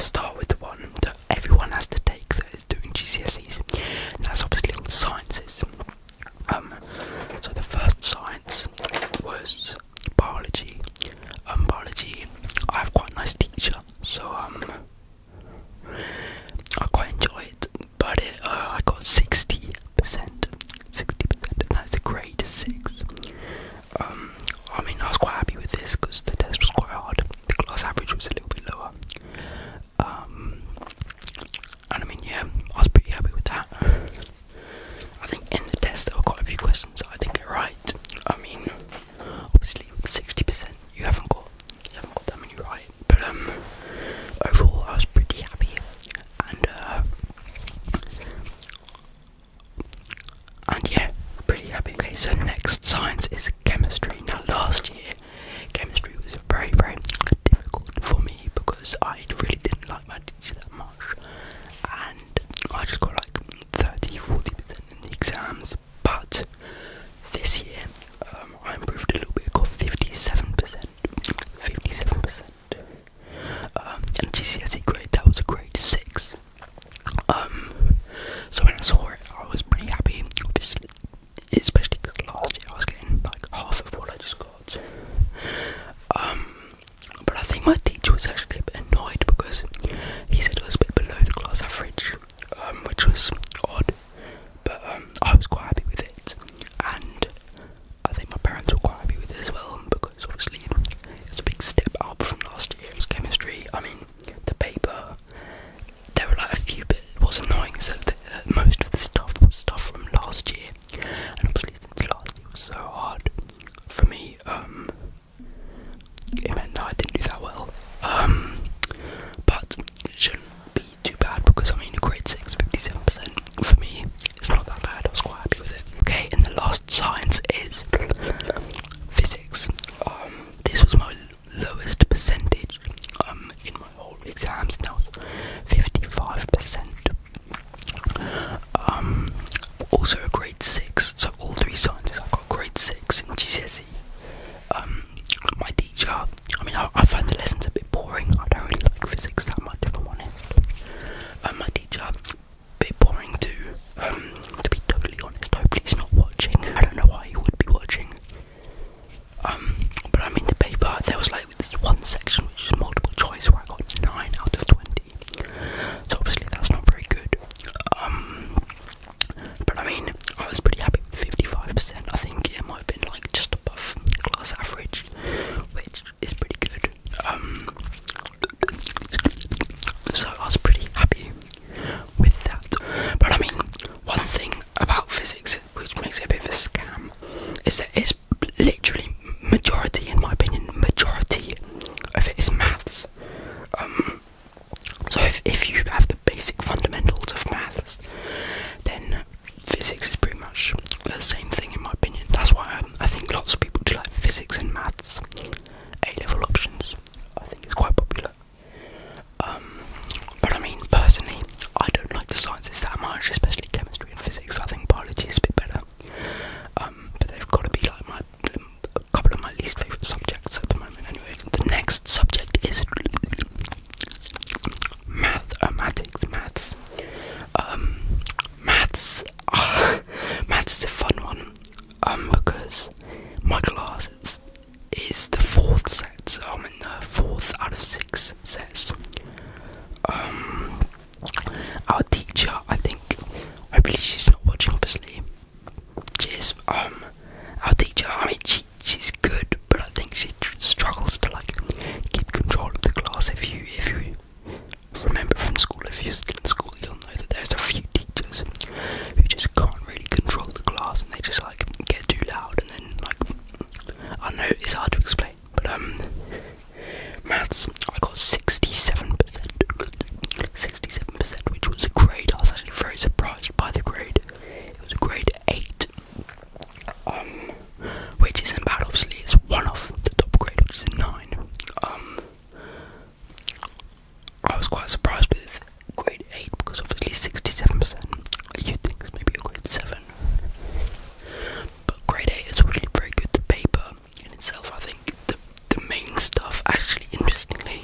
let's start with the one that everyone has to take that is doing GCSEs, and that's obviously all the sciences. So the first science was biology. Biology, I have quite a nice teacher, so I quite enjoy it, but I got 60%, and that's a grade 6. I mean, I was quite happy with this because the test was quite hard. The class average was a little bit lower. And I mean, yeah, I was pretty happy with that. I think in the test there were quite a few questions that I didn't get right. I mean, obviously 60%, you haven't got that many right. But overall I was pretty happy, and yeah, pretty happy. Okay, so next science is chemistry. Now last year, chemistry was very, very difficult for me because I really didn't like my teacher that much, and I just got like 30-40% in the exams. But this year, I improved a little bit, got 57%. And GCSE grade, that was a grade 6. So when I saw it, I was pretty happy, obviously, especially because last year I was getting like half of what I just got. But I think my teacher was actually a bit annoyed because he said it was a bit below the class average, which was odd, but I was quite happy with it, and I think my parents were quite happy with it as well, because obviously it was a big step up from last year. It was chemistry. I mean, the paper, there were like a few bits. It was annoying, so most of the stuff was stuff from last year, and obviously since last year was so hard for me, it meant that I didn't do that well. But it shouldn't be too bad because I mean, a grade 6, 57% for me, it's not that bad. I was quite happy with it. Okay, and the last science is physics. This was my lowest percentage in my whole exams, and that was 55%. Also a grade 6, so all 3 sciences I got grade 6 in GCSE. My teacher, I mean, I find the lessons a bit boring. I don't really like physics that much, if I'm honest. My teacher, a bit boring too, to be totally honest. Hopefully he's not watching. I don't know why he would be watching. But I mean, the paper, there was like this one section which is multiple choice where I got 9 out of 20. So obviously that's not very good. But I mean, I was pretty happy with 55%. I think it might have been like just above class average, which is pretty good. So I was pretty happy with that. But I mean, one thing about physics which makes it a bit of a scam is that it's literally majority, in my opinion, majority of it is maths. So if you have the basic fundamentals of maths, then physics is pretty much the same thing, in my opinion. That's why I think lots of people do like physics and maths A-level options. I think it's quite popular. But I mean, personally, I don't like the sciences that much, especially chemistry and physics. I think biology is a bit better. But they've got to be like a couple of my least favourite subjects at the moment. Anyway, the next subject is maths. Maths is a fun one, because my class is the 4th set, so I'm in the 4th out of 6 sets. Our teacher, I think, hopefully she's not watching, obviously. Cheers. Our teacher, I mean, she's good, but I think she struggles to like keep control of the class. If you remember from school, if you're still in school, you'll know that there's a few teachers who just can't really control the class, and they just like get too loud, and then like, I know it's hard to explain, but maths, I got 67%, which was a grade. I was actually very surprised by the grade. It was a grade 8, which isn't bad. Obviously, it's one of the top grade, which is a 9. I was quite surprised with grade 8 because obviously 67%. You'd think it's maybe a grade 7, but grade 8 is really very good. The paper in itself, I think the main stuff, actually, interestingly,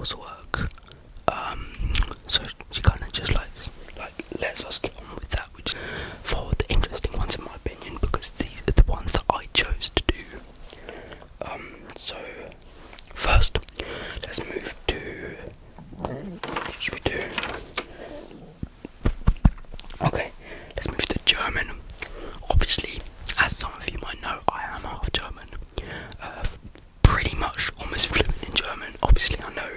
coursework. So she kind of just lets us get on with that, which for the interesting ones in my opinion, because these are the ones that I chose to do. So first, let's move to. What should we do? Okay, let's move to German. Obviously, as some of you might know, I am half German. Pretty much almost fluent in German. Obviously, I know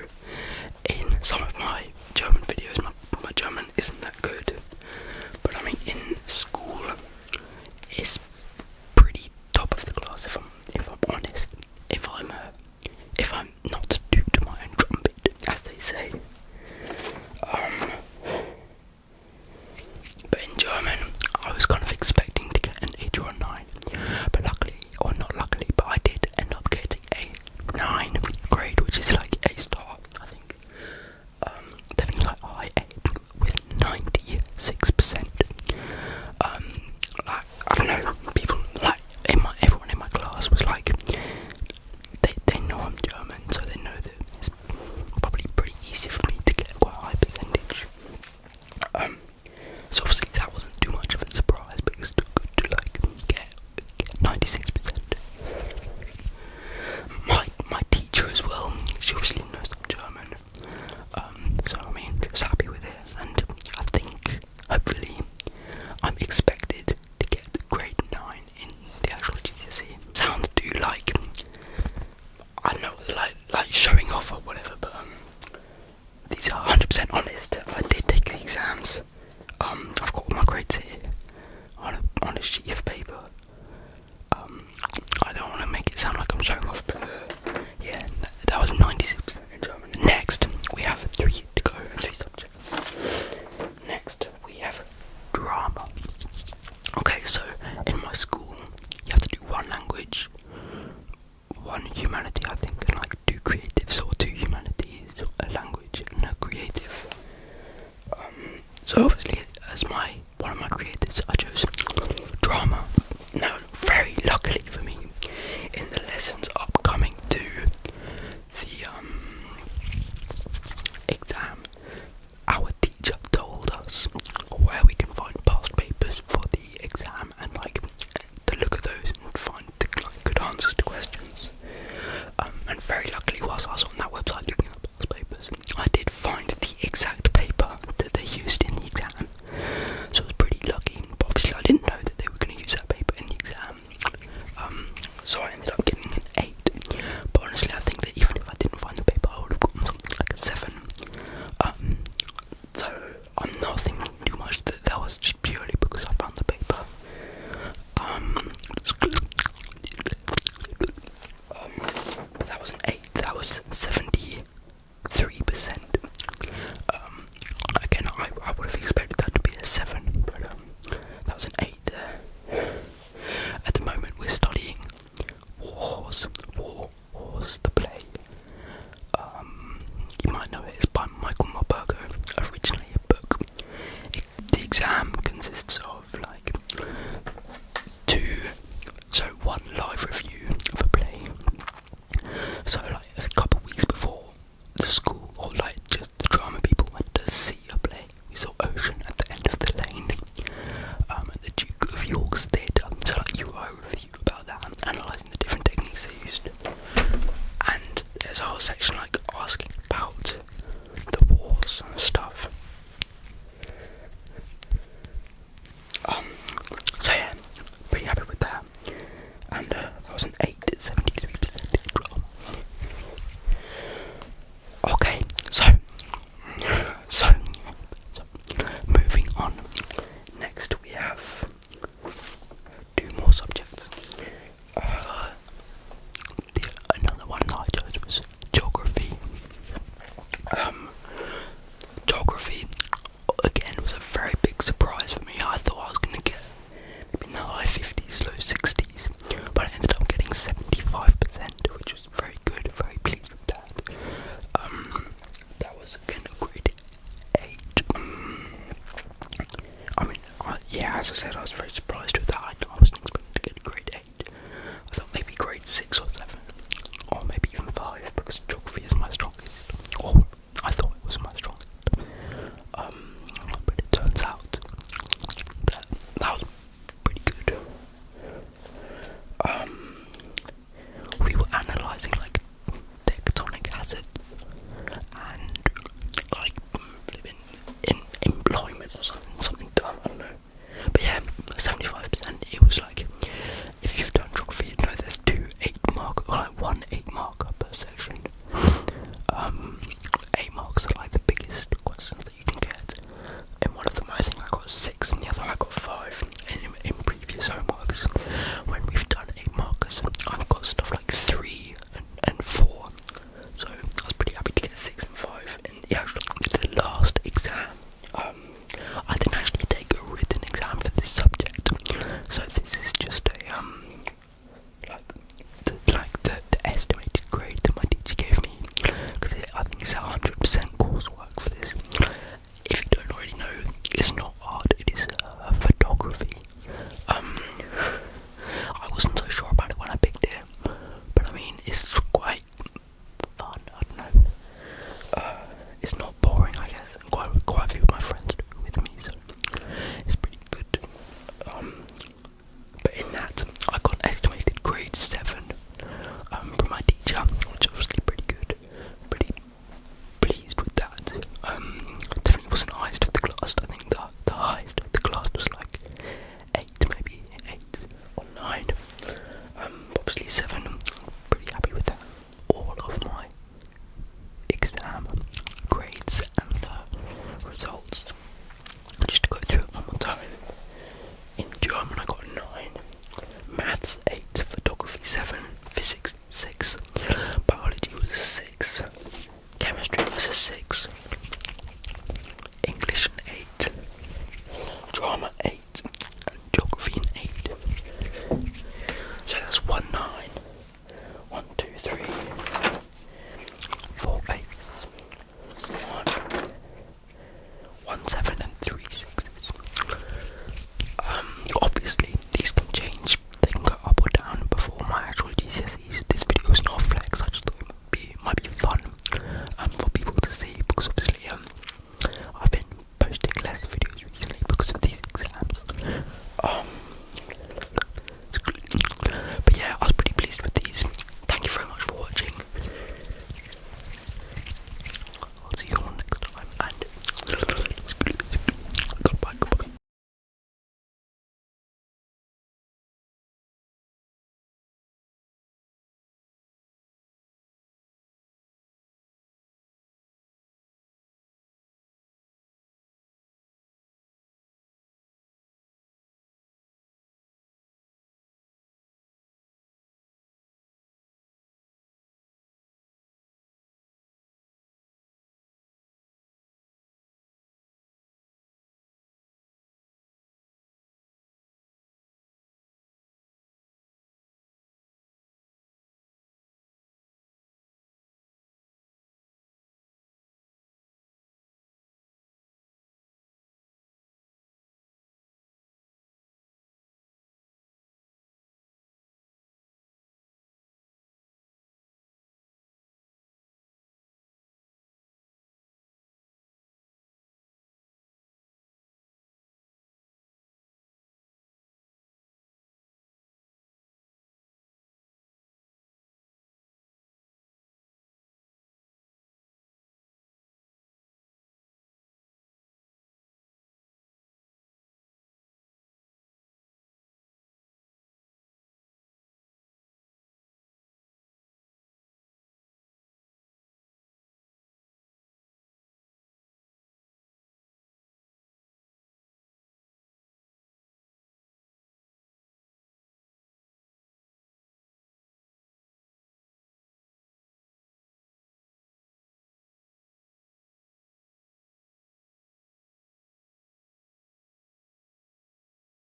in some of my German videos, my German isn't that good. But I mean, in school, it's pretty top of the class. If I'm honest, if I'm not to toot my own trumpet, as they say. But in German, I was kind of expecting to get an 8 or a 9, but luckily, or not luckily, but I did end up getting a 9 grade, which is like A star, I think. Definitely like high A with 96%. I don't know, people everyone in my class was like, they know I'm German, so they know that it's probably pretty easy for me to get quite a high percentage. So obviously that wasn't too much of a surprise, but it was still good to get 96%. My teacher as well, she obviously knows I'm German. So I mean, she was happy with it, and I think hopefully I'm expected to get grade 9 in the actual GCSE. Sounds too I don't know, like showing off or whatever, but these are 100% honest. I did take the exams. I've got all my grades here on a sheet of paper. I don't want to make it sound like I'm showing off, but yeah, that was 96% in German. Next, we have 3 to go, 3 subjects. Next, we have drama. Okay, so in my school, you have to do 1 language, 1 humanity, I think, and 2 creatives, or 2 humanities, a language and a creative. So obviously, as one of my creatives, I chose drama. Now, very luckily for me, in the lessons upcoming to the exam, our teacher told us where we can find past papers for the exam and to look at those and find good answers to questions. And very luckily, whilst I was on that website looking at past papers, I did find the exact paper that they used in the exam. So I was pretty lucky, but obviously I didn't know that they were going to use that paper in the exam. So I ended up getting an 8. But honestly, I think that even if I didn't find the paper, I would have gotten something like a 7. So I'm not thinking too much that was just purely because I found the paper. But that was an 8. That was 73%. Again, I would have expected that to be a 7, but that was an 8 there. At the moment, we're studying War Wars, the play. You might know it, it's by Michael Morpurgo, originally a book. The exam consists of 1 live review of a play. So a couple of weeks before the school, or just the drama people went to see a play. We saw Ocean at the end of the lane at the Duke of York's Theatre. So you wrote a review about that and analysing the different techniques they used. And there's a whole section asking about the wars and stuff. So yeah, pretty happy with that. And that was an 8, 73% drama. Okay, so moving on. Next we have 2 more subjects. Another one that I chose was geography. Geography, again, was a very big surprise for me. I thought I was going to get maybe in the high 50s, low 60s, but I ended up getting 75%, which was very good, very pleased with that. That was again a grade 8. As I said, I was very surprised with that. I wasn't expecting to get a grade 8. I thought maybe grade 6 or 7, or maybe even 5, because geography is my strongest, or 100% coursework for this. If you don't already know, it's not art, it is photography. I wasn't so sure about it when I picked it, but I mean, it's quite fun, I don't know. It's not boring, I guess, and quite a few of my friends do it with me, so it's pretty good. But in that, I got an estimated grade 7 from my teacher, which is obviously pretty good. Pretty pleased with that. Definitely wasn't the highest of the class. I think the highest of the class was like 8, maybe 8 or 9. Obviously 7. I'm pretty happy with that. All of my exam grades and results. Just to go through it one more time. In German I got a 9, Maths 8, Photography 7, Physics 6, Biology was a 6, Chemistry was a 6,